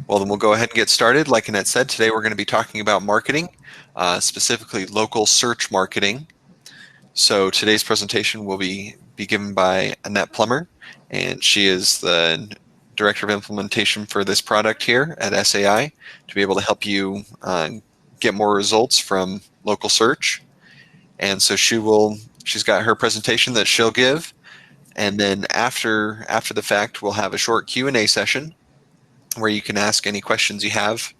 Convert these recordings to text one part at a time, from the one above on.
Well, then we'll go ahead and get started. Like Annette said, today we're going to be talking about marketing, specifically local search marketing. So today's presentation will be given by Annette Plummer, and she is the Director of Implementation for this product here at SAI to be able to help you get more results from local search. And so she's got her presentation that she'll give, and then after the fact, we'll have a short Q&A session where you can ask any questions you have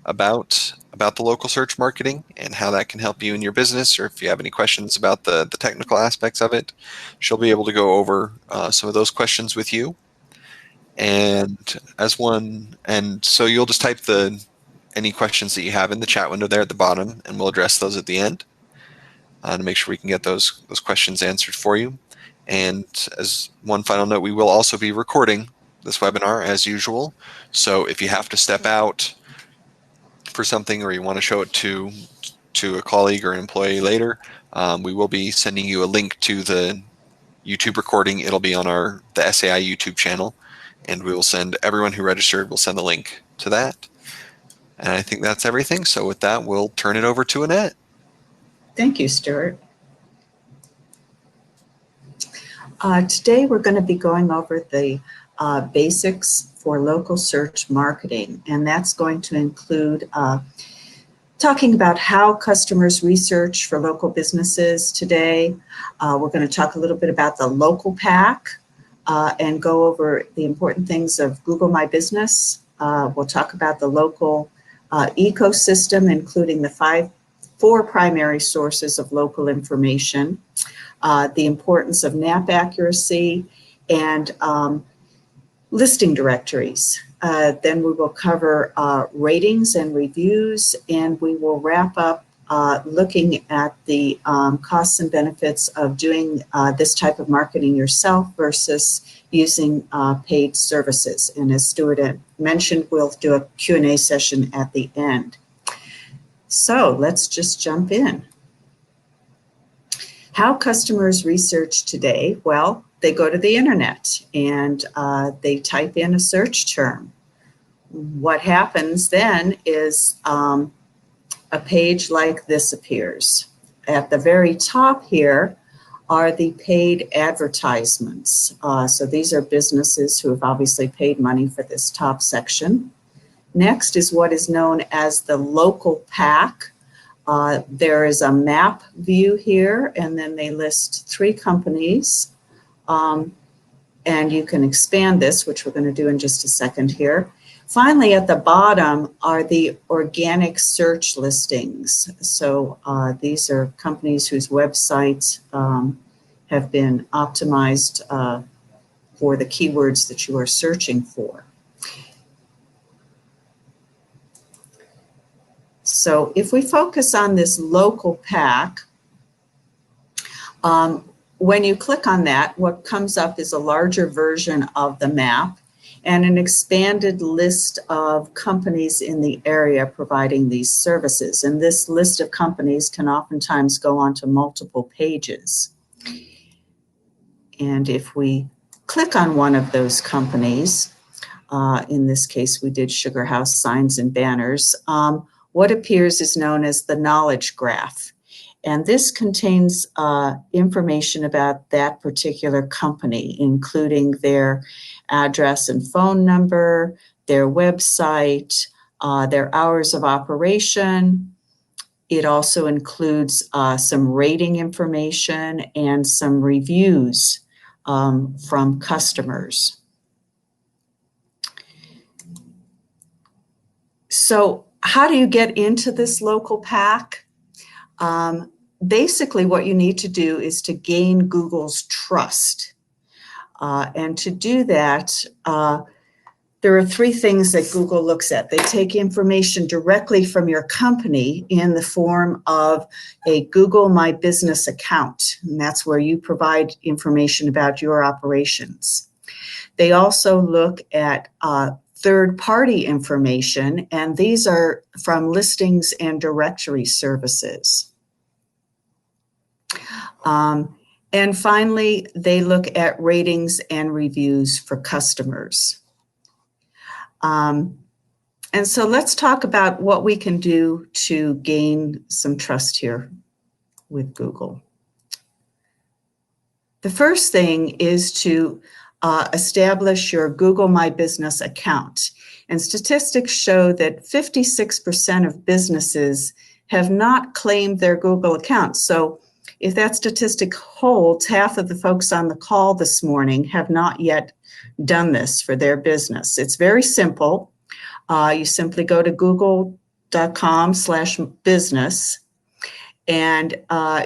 about the local search marketing and how that can help you in your business, or if you have any questions about the technical aspects of it, she'll be able to go over some of those questions with you. And so you'll just type any questions that you have in the chat window there at the bottom, and we'll address those at the end to make sure we can get those questions answered for you. And as one final note, we will also be recording this webinar as usual. So if you have to step out for something or you want to show it to a colleague or an employee later, we will be sending you a link to the YouTube recording. It'll be on the SAI YouTube channel, and we will send everyone who registered, we'll send the link to that. And I think that's everything. So with that, we'll turn it over to Annette. Thank you, Stuart. Today we're going to be going over the basics for local search marketing, and that's going to include talking about how customers research for local businesses today. We're going to talk a little bit about the local pack and go over the important things of Google My Business. We'll talk about the local ecosystem, including the four primary sources of local information, the importance of map accuracy, and listing directories. Then we will cover ratings and reviews, and we will wrap up looking at the costs and benefits of doing this type of marketing yourself versus using paid services. And as Stuart had mentioned, we'll do a Q&A session at the end. So let's just jump in. How customers research today? Well, they go to the internet and they type in a search term. What happens then is a page like this appears. At the very top here are the paid advertisements. So these are businesses who have obviously paid money for this top section. Next is what is known as the local pack. There is a map view here, and then they list 3 companies. And you can expand this, which we're going to do in just a second here. Finally, at the bottom are the organic search listings. So these are companies whose websites have been optimized for the keywords that you are searching for. So if we focus on this local pack, when you click on that, what comes up is a larger version of the map and an expanded list of companies in the area providing these services. And this list of companies can oftentimes go onto multiple pages. And if we click on one of those companies, in this case we did Sugar House Signs and Banners, what appears is known as the knowledge graph. And this contains information about that particular company, including their address and phone number, their website, their hours of operation. It also includes some rating information and some reviews from customers. So how do you get into this local pack? Basically, what you need to do is to gain Google's trust. And to do that, there are 3 things that Google looks at. They take information directly from your company in the form of a Google My Business account, and that's where you provide information about your operations. They also look at third-party information, and these are from listings and directory services. And finally, they look at ratings and reviews for customers. And so let's talk about what we can do to gain some trust here with Google. The first thing is to establish your Google My Business account. And statistics show that 56% of businesses have not claimed their Google account. So if that statistic holds, half of the folks on the call this morning have not yet done this for their business. It's very simple. You simply go to google.com/business and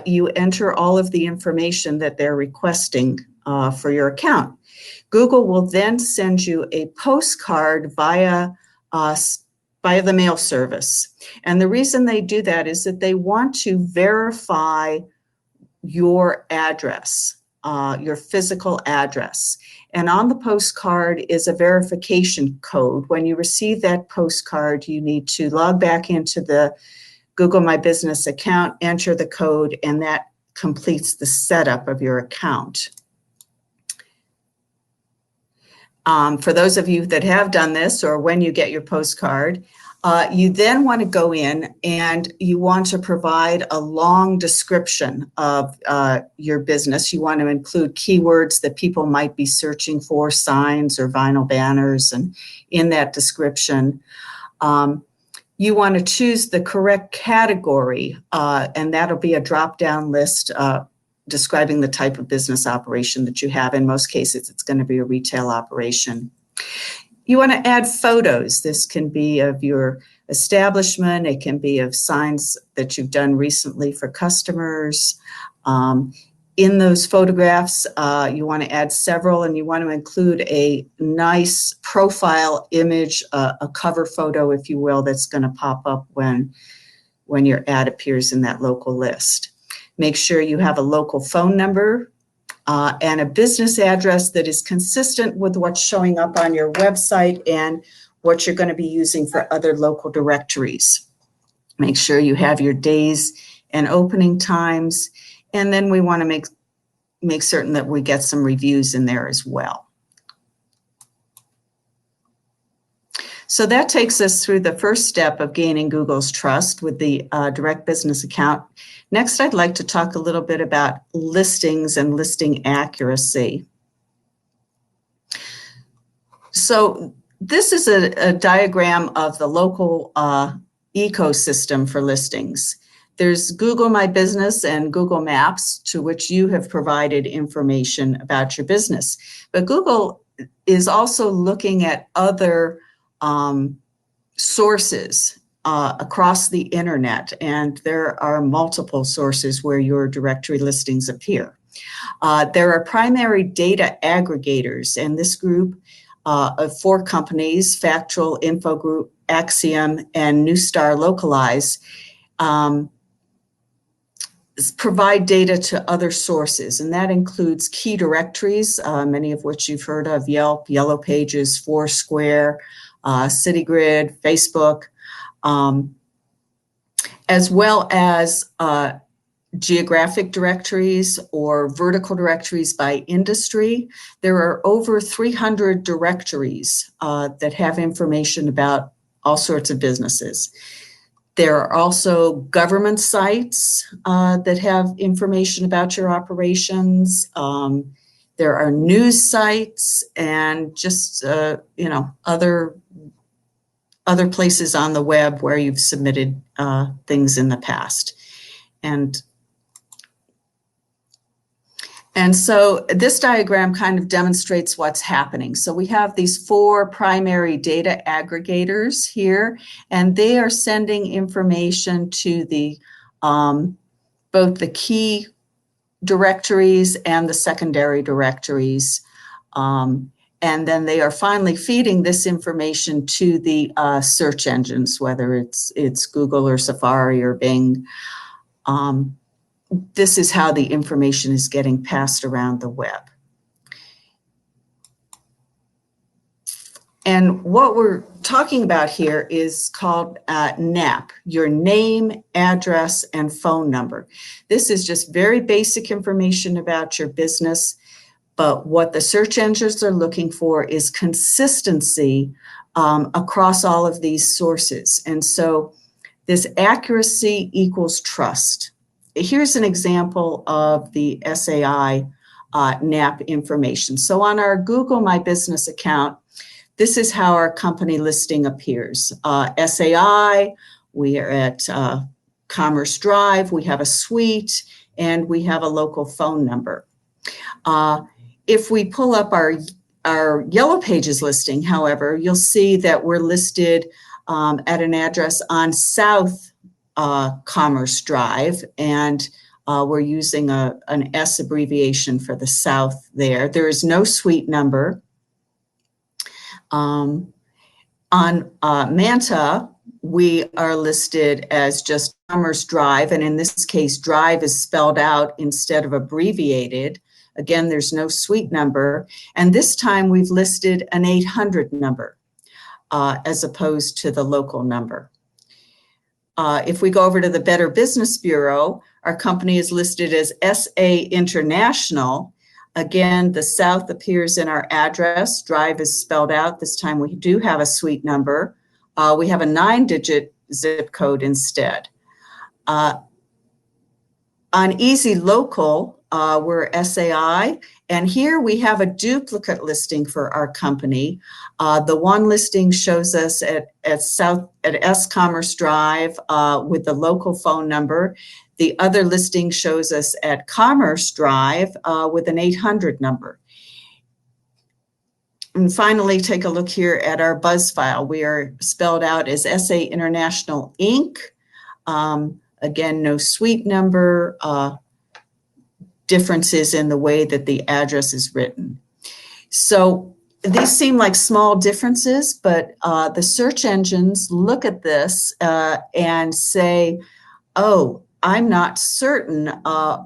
you enter all of the information that they're requesting for your account. Google will then send you a postcard via the mail service. And the reason they do that is that they want to verify your address, your physical address. And on the postcard is a verification code. When you receive that postcard, you need to log back into the Google My Business account, enter the code, and that completes the setup of your account. For those of you that have done this, or when you get your postcard, you then want to go in and you want to provide a long description of your business. You want to include keywords that people might be searching for, signs or vinyl banners, and in that description, you want to choose the correct category, and that'll be a drop-down list describing the type of business operation that you have. In most cases, it's going to be a retail operation. You want to add photos. This can be of your establishment. It can be of signs that you've done recently for customers. In those photographs, you want to add several, and you want to include a nice profile image, a cover photo, if you will, that's going to pop up when your ad appears in that local list. Make sure you have a local phone number and a business address that is consistent with what's showing up on your website and what you're going to be using for other local directories. Make sure you have your days and opening times, and then we want to make certain that we get some reviews in there as well. So that takes us through the first step of gaining Google's trust with the direct business account. Next, I'd like to talk a little bit about listings and listing accuracy. So this is a diagram of the local ecosystem for listings. There's Google My Business and Google Maps, to which you have provided information about your business. But Google is also looking at other sources across the internet, and there are multiple sources where your directory listings appear. There are primary data aggregators, and this group of 4 companies, Factual, Info Group, Axiom, and Newstar Localize, provide data to other sources, and that includes key directories, many of which you've heard of: Yelp, Yellow Pages, Foursquare, CityGrid, Facebook, as well as geographic directories or vertical directories by industry. There are over 300 directories that have information about all sorts of businesses. There are also government sites that have information about your operations. There are news sites and just other places on the web where you've submitted things in the past. And so this diagram kind of demonstrates what's happening. So we have these 4 primary data aggregators here, and they are sending information to the both the key directories and the secondary directories. And then they are finally feeding this information to the search engines, whether it's Google or Safari or Bing. This is how the information is getting passed around the web. And what we're talking about here is called NAP, your name, address, and phone number. This is just very basic information about your business, but what the search engines are looking for is consistency across all of these sources. And so this accuracy equals trust. Here's an example of the SAI NAP information. So on our Google My Business account, this is how our company listing appears. SAI, we are at Commerce Drive, we have a suite, and we have a local phone number. If we pull up our Yellow Pages listing, however, you'll see that we're listed at an address on South Commerce Drive, and we're using an S abbreviation for the South there. There is no suite number. On Manta, we are listed as just Commerce Drive, and in this case, Drive is spelled out instead of abbreviated. Again, there's no suite number, and this time we've listed an 800 number as opposed to the local number. If we go over to the Better Business Bureau, our company is listed as SA International. Again, the South appears in our address. Drive is spelled out. This time we do have a suite number. We have a 9-digit zip code instead. On Easy Local, we're SAI, and here we have a duplicate listing for our company. The one listing shows us at S Commerce Drive with the local phone number. The other listing shows us at Commerce Drive with an 800 number. And finally, take a look here at our Buzz file. We are spelled out as SA International Inc. Again, no suite number, differences in the way that the address is written. So these seem like small differences, but the search engines look at this and say, oh, I'm not certain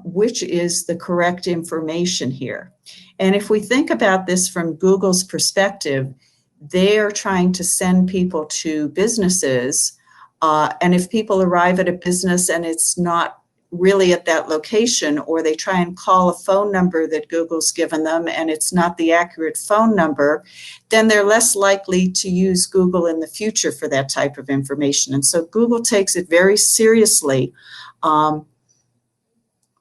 which is the correct information here. And if we think about this from Google's perspective, they are trying to send people to businesses. And if people arrive at a business and it's not really at that location, or they try and call a phone number that Google's given them and it's not the accurate phone number, then they're less likely to use Google in the future for that type of information. And so Google takes it very seriously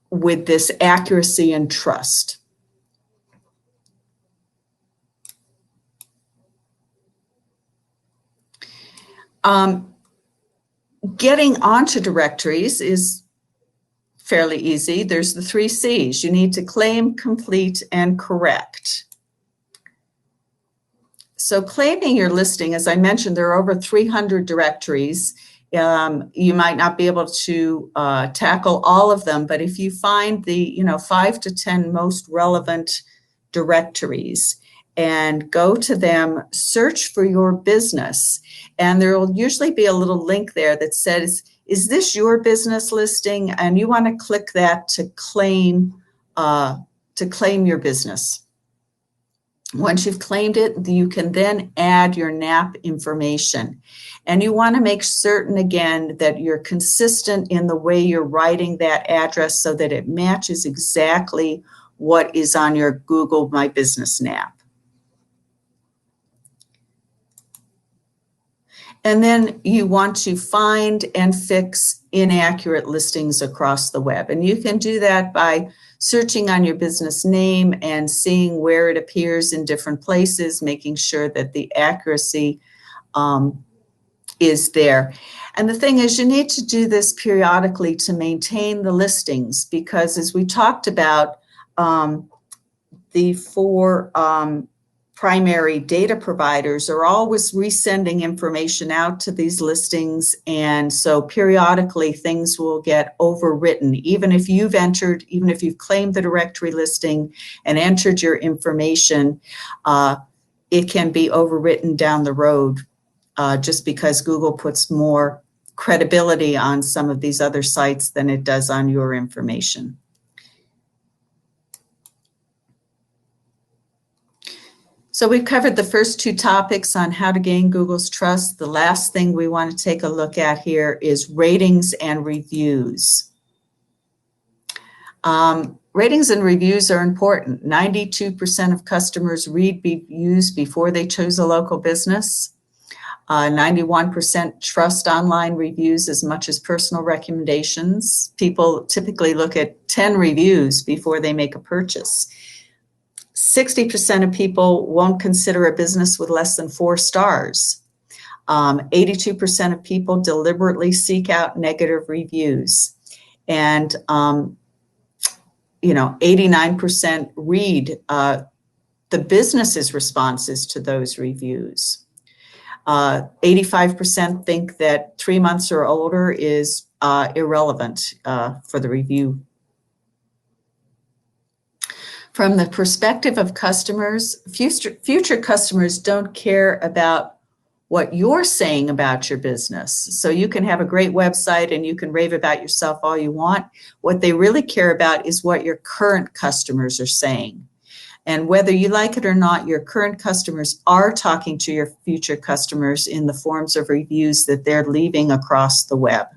with this accuracy and trust. Getting onto directories is fairly easy. There's the 3 C's. You need to claim, complete, and correct. So claiming your listing, as I mentioned, there are over 300 directories. You might not be able to tackle all of them, but if you find the 5 to 10 most relevant directories and go to them, search for your business, and there will usually be a little link there that says, is this your business listing? And you want to click that to claim your business. Once you've claimed it, you can then add your NAP information. And you want to make certain, again, that you're consistent in the way you're writing that address so that it matches exactly what is on your Google My Business NAP. And then you want to find and fix inaccurate listings across the web. And you can do that by searching on your business name and seeing where it appears in different places, making sure that the accuracy is there. And the thing is, you need to do this periodically to maintain the listings, because as we talked about, the 4 primary data providers are always resending information out to these listings, and so periodically things will get overwritten. Even if you've claimed the directory listing and entered your information, it can be overwritten down the road just because Google puts more credibility on some of these other sites than it does on your information. So we've covered the first 2 topics on how to gain Google's trust. The last thing we want to take a look at here is ratings and reviews. Ratings and reviews are important. 92% of customers read reviews before they choose a local business. 91% trust online reviews as much as personal recommendations. People typically look at 10 reviews before they make a purchase. 60% of people won't consider a business with less than 4 stars. 82% of people deliberately seek out negative reviews. And, 89% read the business's responses to those reviews. 85% think that 3 months or older is irrelevant for the review. From the perspective of customers, future customers don't care about what you're saying about your business. So you can have a great website and you can rave about yourself all you want. What they really care about is what your current customers are saying. And whether you like it or not, your current customers are talking to your future customers in the forms of reviews that they're leaving across the web.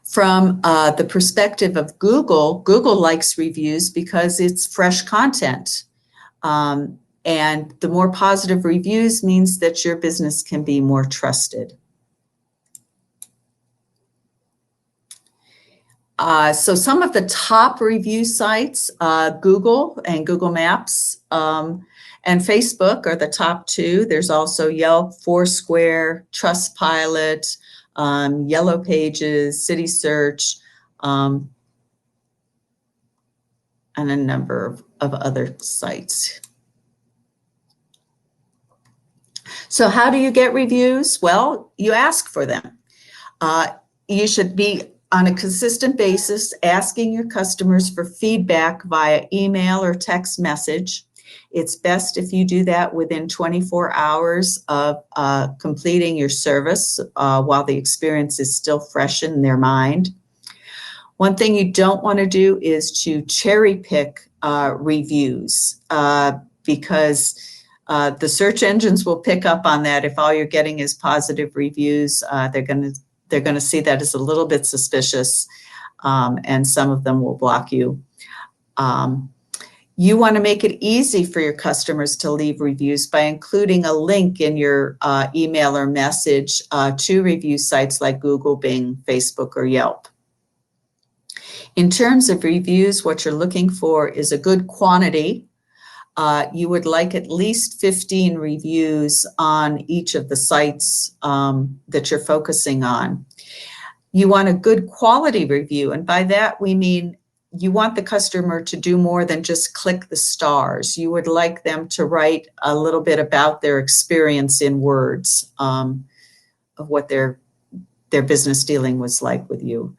From the perspective of Google, Google likes reviews because it's fresh content. And the more positive reviews means that your business can be more trusted. So some of the top review sites, Google and Google Maps and Facebook are the top 2. There's also Yelp, Foursquare, Trustpilot, Yellow Pages, City Search, and a number of other sites. So how do you get reviews? Well, you ask for them. You should be on a consistent basis asking your customers for feedback via email or text message. It's best if you do that within 24 hours of completing your service while the experience is still fresh in their mind. One thing you don't want to do is to cherry pick reviews because the search engines will pick up on that. If all you're getting is positive reviews, they're going to see that as a little bit suspicious, and some of them will block you. You want to make it easy for your customers to leave reviews by including a link in your email or message to review sites like Google, Bing, Facebook, or Yelp. In terms of reviews, what you're looking for is a good quantity. You would like at least 15 reviews on each of the sites that you're focusing on. You want a good quality review, and by that we mean you want the customer to do more than just click the stars. You would like them to write a little bit about their experience in words of what their business dealing was like with you.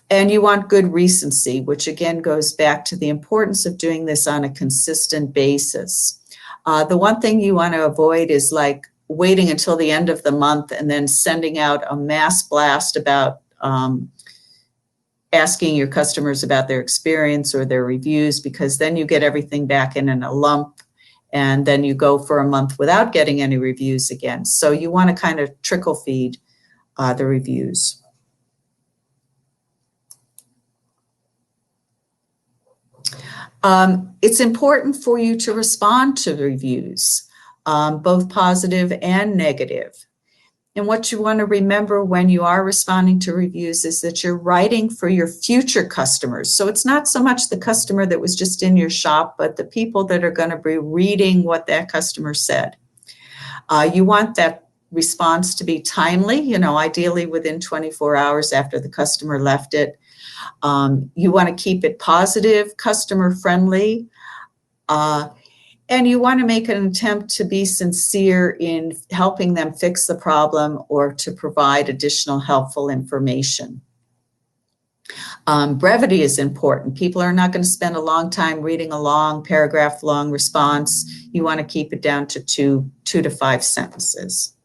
And you want good recency, which again goes back to the importance of doing this on a consistent basis. The one thing you want to avoid is like waiting until the end of the month and then sending out a mass blast about asking your customers about their experience or their reviews, because then you get everything back in a lump and then you go for a month without getting any reviews again. So you want to kind of trickle feed the reviews. It's important for you to respond to reviews, both positive and negative. And what you want to remember when you are responding to reviews is that you're writing for your future customers. So it's not so much the customer that was just in your shop, but the people that are going to be reading what that customer said. You want that response to be timely, ideally within 24 hours after the customer left it. You want to keep it positive, customer friendly, and you want to make an attempt to be sincere in helping them fix the problem or to provide additional helpful information. Brevity is important. People are not going to spend a long time reading a long paragraph long response. You want to keep it down to two to 5 sentences.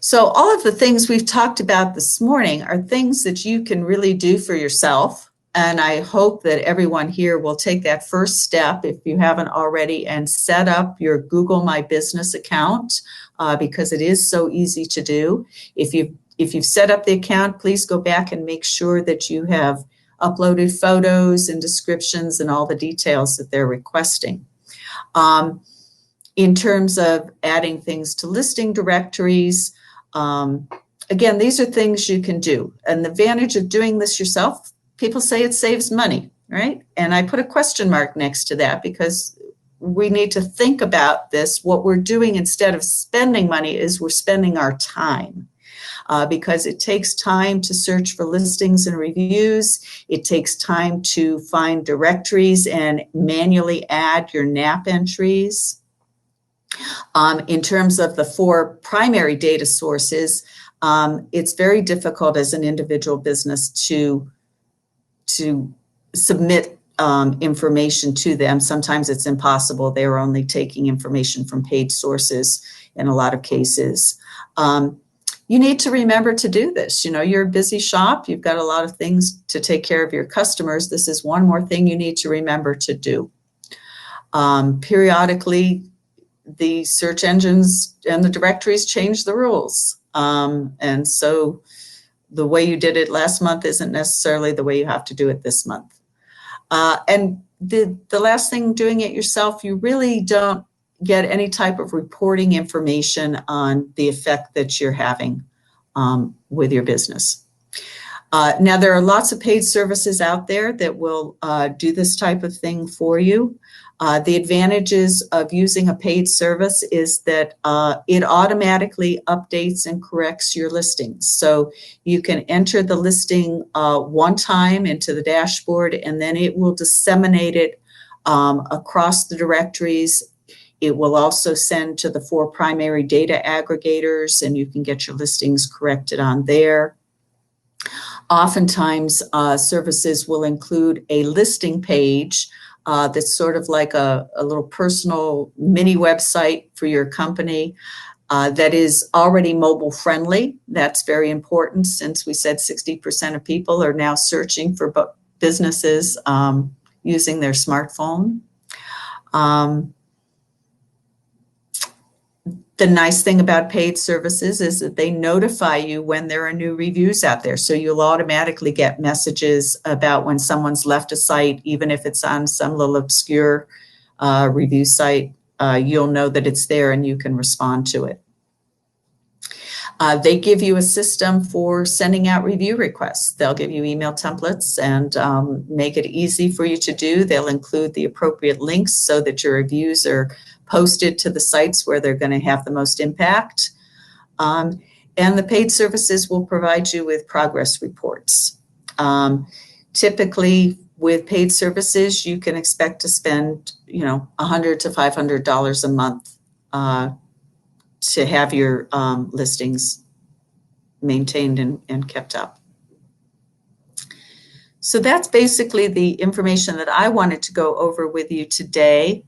So all of the things we've talked about this morning are things that you can really do for yourself. And I hope that everyone here will take that first step, if you haven't already, and set up your Google My Business account because it is so easy to do. If you've set up the account, please go back and make sure that you have uploaded photos and descriptions and all the details that they're requesting. In terms of adding things to listing directories, again, these are things you can do. And the advantage of doing this yourself, people say it saves money, right? And I put a question mark next to that because we need to think about this. What we're doing instead of spending money is we're spending our time. Because it takes time to search for listings and reviews. It takes time to find directories and manually add your NAP entries. In terms of the 4 primary data sources, it's very difficult as an individual business to submit information to them. Sometimes it's impossible. They're only taking information from paid sources in a lot of cases. You need to remember to do this. You know, you're a busy shop. You've got a lot of things to take care of your customers. This is one more thing you need to remember to do. Periodically, the search engines and the directories change the rules. And so the way you did it last month isn't necessarily the way you have to do it this month. And the last thing, doing it yourself, you really don't get any type of reporting information on the effect that you're having with your business. Now, there are lots of paid services out there that will do this type of thing for you. The advantages of using a paid service is that it automatically updates and corrects your listings. So you can enter the listing one time into the dashboard, and then it will disseminate it across the directories. It will also send to the 4 primary data aggregators, and you can get your listings corrected on there. Oftentimes, services will include a listing page that's sort of like a little personal mini website for your company that is already mobile friendly. That's very important since we said 60% of people are now searching for businesses using their smartphone. The nice thing about paid services is that they notify you when there are new reviews out there. So you'll automatically get messages about when someone's left a site, even if it's on some little obscure review site, you'll know that it's there and you can respond to it. They give you a system for sending out review requests. They'll give you email templates and make it easy for you to do. They'll include the appropriate links so that your reviews are posted to the sites where they're going to have the most impact. And the paid services will provide you with progress reports. Typically, with paid services, you can expect to spend, $100 to $500 a month to have your listings maintained and kept up. So that's basically the information that I wanted to go over with you today.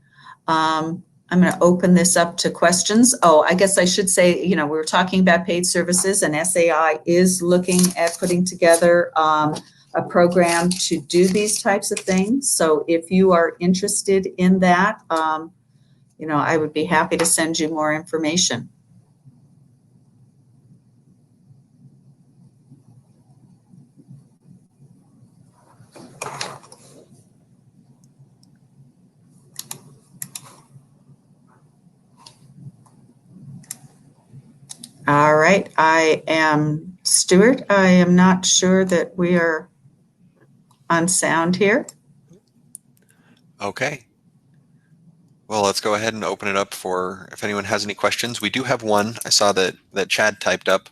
I'm going to open this up to questions. Oh, I guess I should say, we were talking about paid services, and SAI is looking at putting together a program to do these types of things. So if you are interested in that, I would be happy to send you more information. All right, I am Stuart. I am not sure that we are on sound here. Okay. Well, let's go ahead and open it up for if anyone has any questions. We do have one. I saw that Chad typed up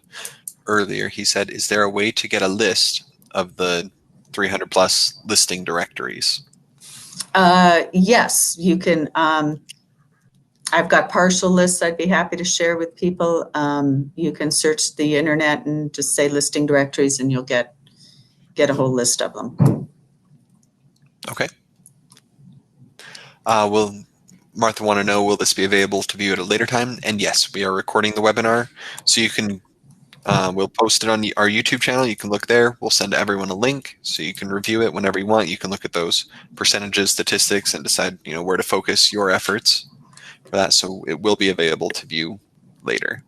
earlier. He said, is there a way to get a list of the 300 plus listing directories? Yes, you can. I've got partial lists I'd be happy to share with people. You can search the internet and just say listing directories and you'll get a whole list of them. Okay. Will Martha want to know, will this be available to view at a later time? And yes, we are recording the webinar, so you can, we'll post it on our YouTube channel. You can look there. We'll send everyone a link so you can review it whenever you want. You can look at those percentages, statistics, and decide, where to focus your efforts for that. So it will be available to view later.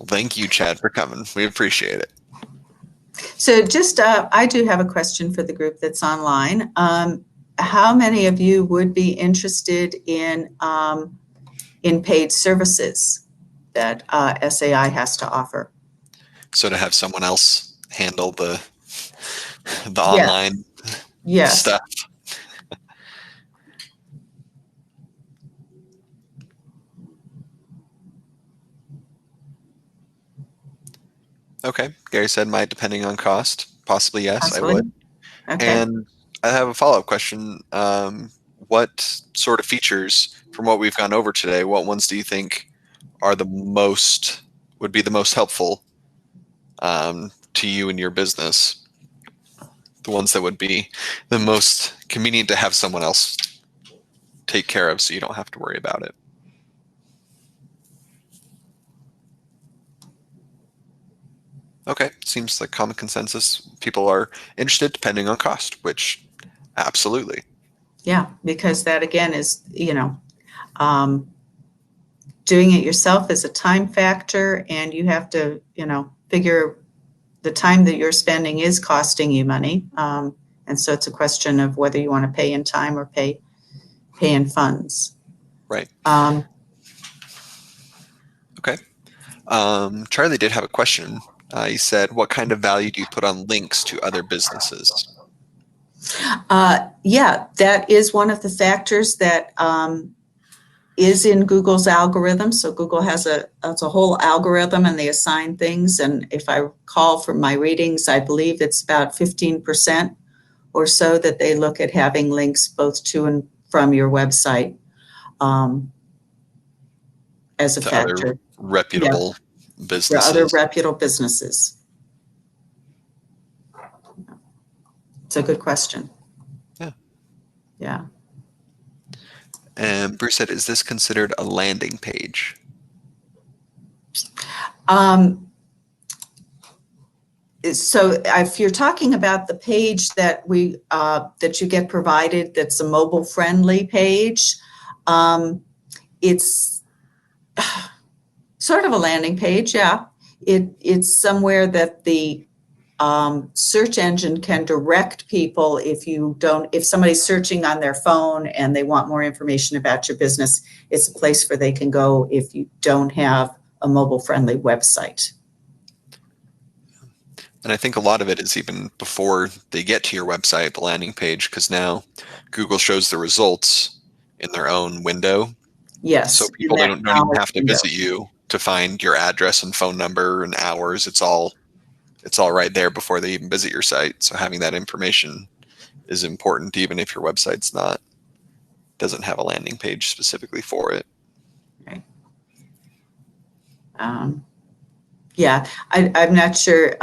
Thank you, Chad, for coming. We appreciate it. So just, I do have a question for the group that's online. How many of you would be interested in paid services that SAI has to offer? So to have someone else handle the Yes. online Yes. stuff. Okay. Gary said might, depending on cost. Possibly yes, I Possibly. would. Okay. And I have a follow-up question. What sort of features from what we've gone over today, what ones do you think are would be the most helpful to you and your business? The ones that would be the most convenient to have someone else take care of so you don't have to worry about it. Okay, seems like common consensus. People are interested depending on cost, which absolutely. Yeah, because that again is, doing it yourself is a time factor, and you have to, figure the time that you're spending is costing you money. And so it's a question of whether you want to pay in time or pay in funds. Right. Okay. Charlie did have a question. He said, what kind of value do you put on links to other businesses? Yeah, that is one of the factors that is in Google's algorithm. So Google has a whole algorithm, and they assign things. And if I recall from my readings, I believe it's about 15% or so that they look at having links both to and from your website as a To factor. other reputable For other businesses. reputable businesses. It's a good question. Yeah. Yeah. And Bruce said, is this considered a landing page? So if you're talking about the page that that you get provided, that's a mobile friendly page, it's sort of a landing page. Yeah, it's somewhere that the search engine can direct people. If somebody's searching on their phone and they want more information about your business, it's a place where they can go if you don't have a mobile friendly website. And I think a lot of it is even before they get to your website, the landing page, because now Google shows the results in their own window. So Yes, in people that don't even knowledge have to window. visit you to find your address and phone number and hours. It's all right there before they even visit your site. So having that information is important, even if your website's doesn't have a landing page specifically for it. Right. Yeah, I'm not sure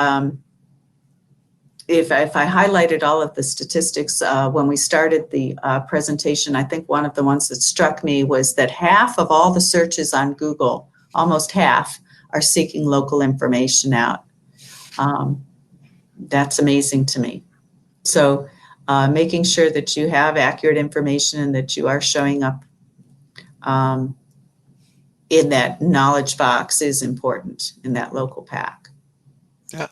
if I highlighted all of the statistics when we started the presentation. I think one of the ones that struck me was that half of all the searches on Google, almost half, are seeking local information out. That's amazing to me. So making sure that you have accurate information and that you are showing up in that knowledge box is important in that local pack. Yeah.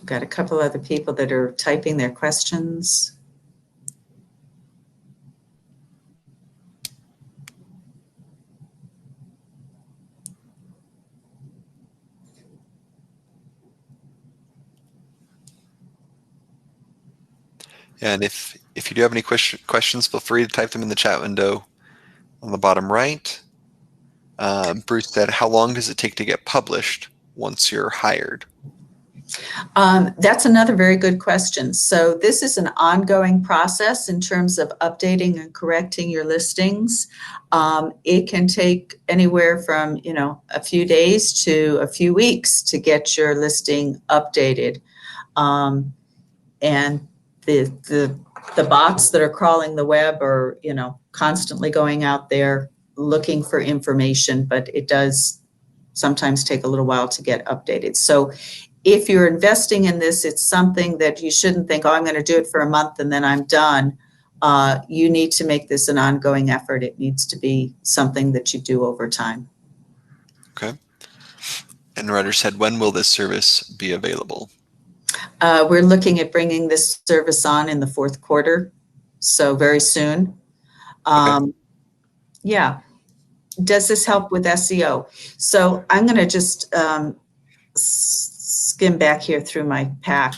Got a couple other people that are typing their questions. And if you do have any questions, feel free to type them in the chat window on the bottom right. Bruce said, how long does it take to get published once you're hired? That's another very good question. So this is an ongoing process in terms of updating and correcting your listings. It can take anywhere from, a few days to a few weeks to get your listing updated. And the bots that are crawling the web are, constantly going out there looking for information, but it does sometimes take a little while to get updated. So if you're investing in this, it's something that you shouldn't think, oh, I'm going to do it for a month and then I'm done. you need to make this an ongoing effort. It needs to be something that you do over time. Okay. And the writer said, when will this service be available? We're looking at bringing this service on in the fourth quarter, so very soon. Okay. Yeah. Does this help with SEO? So I'm going to just skim back here through my pack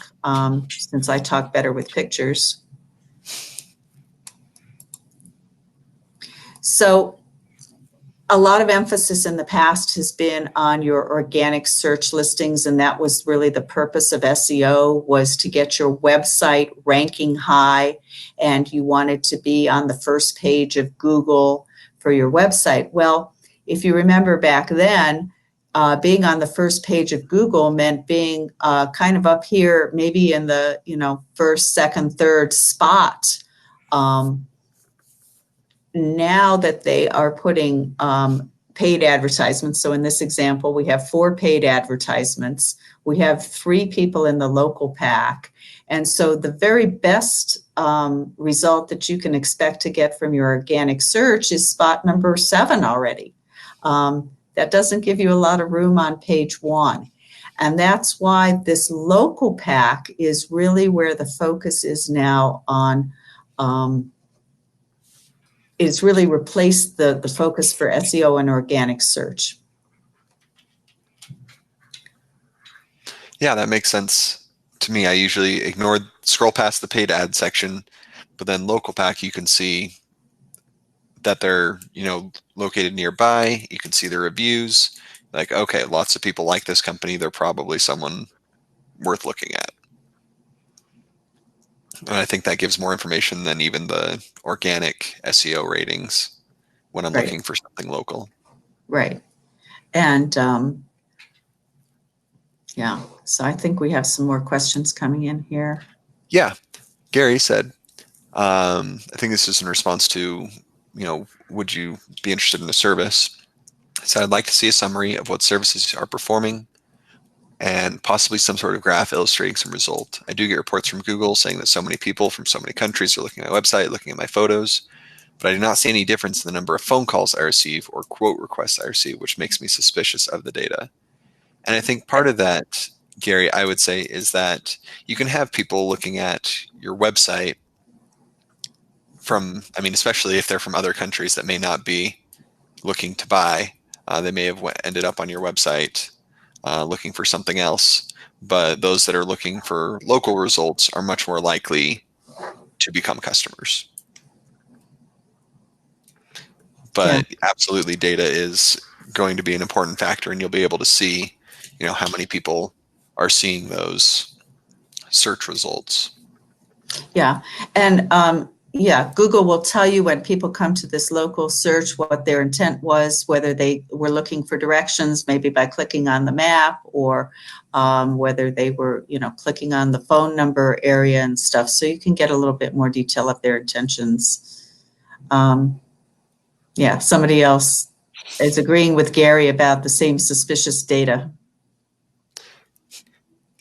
since I talk better with pictures. So a lot of emphasis in the past has been on your organic search listings, and that was really the purpose of SEO, was to get your website ranking high, and you wanted to be on the first page of Google for your website. Well, if you remember back then, being on the first page of Google meant being kind of up here, maybe in the first, second, third spot. Now that they are putting paid advertisements, so in this example, we have 4 paid advertisements. We have 3 people in the local pack. And so the very best result that you can expect to get from your organic search is spot number 7 already. That doesn't give you a lot of room on page 1. And that's why this local pack is really where the focus is now on. It's really replaced the focus for SEO and organic search. Yeah, that makes sense to me. I usually scroll past the paid ad section, but then local pack, you can see that they're, located nearby. You can see the reviews. Like, okay, lots of people like this company. They're probably someone worth looking at. And I think that gives more information than even the organic SEO ratings when I'm Right. looking for something local. Right. And yeah, so I think we have some more questions coming in here. Yeah. Gary said, I think this is in response to, would you be interested in a service? So I'd like to see a summary of what services are performing and possibly some sort of graph illustrating some result. I do get reports from Google saying that so many people from so many countries are looking at my website, looking at my photos, but I do not see any difference in the number of phone calls I receive or quote requests I receive, which makes me suspicious of the data. And I think part of that, Gary, I would say, is that you can have people looking at your website especially if they're from other countries that may not be looking to buy. They may have ended up on your website looking for something else. But those that are looking for local results are much more likely to become customers. But absolutely, data is going to be an important factor, and you'll be able to see, how many people are seeing those search results. Yeah. And Google will tell you when people come to this local search what their intent was, whether they were looking for directions, maybe by clicking on the map, or whether they were, clicking on the phone number area and stuff. So you can get a little bit more detail of their intentions. Somebody else is agreeing with Gary about the same suspicious data.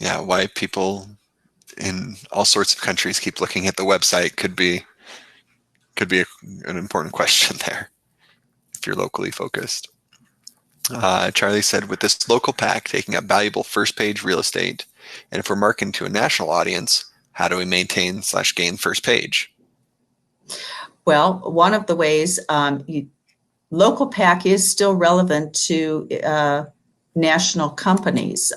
Yeah, why people in all sorts of countries keep looking at the website could be an important question there if you're locally focused. Charlie said, with this local pack taking up valuable first page real estate, and if we're marketing to a national audience, how do we maintain / gain first page? Well, one of the ways local pack is still relevant to national companies.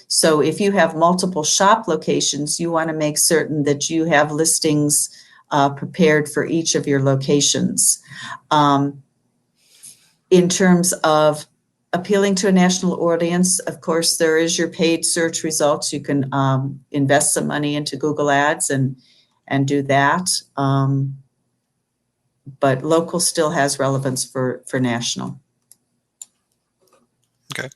So if you have multiple shop locations, you want to make certain that you have listings prepared for each of your locations. In terms of appealing to a national audience, of course, there is your paid search results. You can invest some money into Google Ads and do that. But local still has relevance for national. Okay.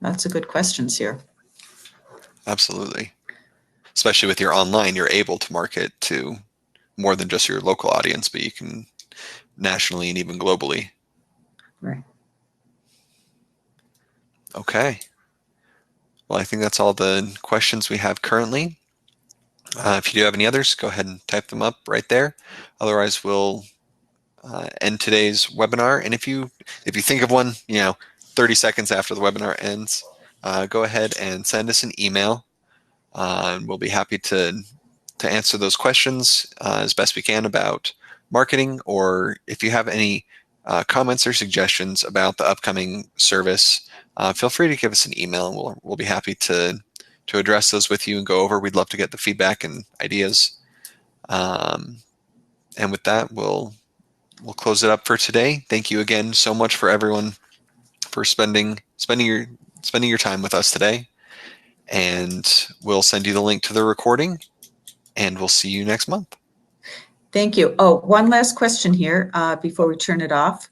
Lots of good questions here. Absolutely. Especially with your online, you're able to market to more than just your local audience, but you can nationally and even globally. Right. Okay. Well, I think that's all the questions we have currently. If you do have any others, go ahead and type them up right there. Otherwise, we'll end today's webinar. And if you think of one, 30 seconds after the webinar ends, go ahead and send us an email. And we'll be happy to answer those questions as best we can about marketing, or if you have any comments or suggestions about the upcoming service, feel free to give us an email, and we'll be happy to address those with you and go over. We'd love to get the feedback and ideas. And with that, we'll close it up for today. Thank you again so much for everyone for spending your time with us today. And we'll send you the link to the recording, and we'll see you next month. Thank you. Oh, one last question here before we turn it off.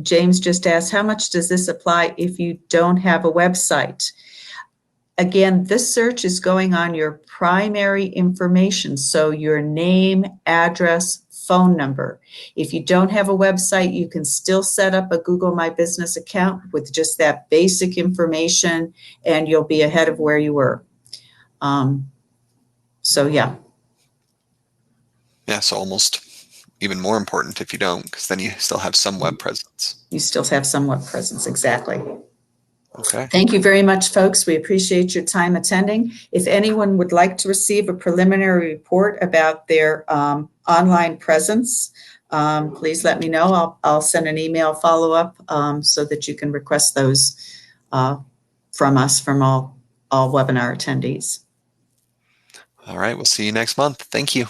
James just asked, how much does this apply if you don't have a website? Again, this search is going on your primary information, so your name, address, phone number. If you don't have a website, you can still set up a Google My Business account with just that basic information, and you'll be ahead of where you were. So yeah. Yeah, so almost even more important if you don't, because then you still have some web presence. You still have some web presence, exactly. Okay. Thank you very much, folks. We appreciate your time attending. If anyone would like to receive a preliminary report about their online presence, please let me know. I'll send an email follow-up so that you can request those from us, from all webinar attendees. All right. We'll see you next month. Thank you.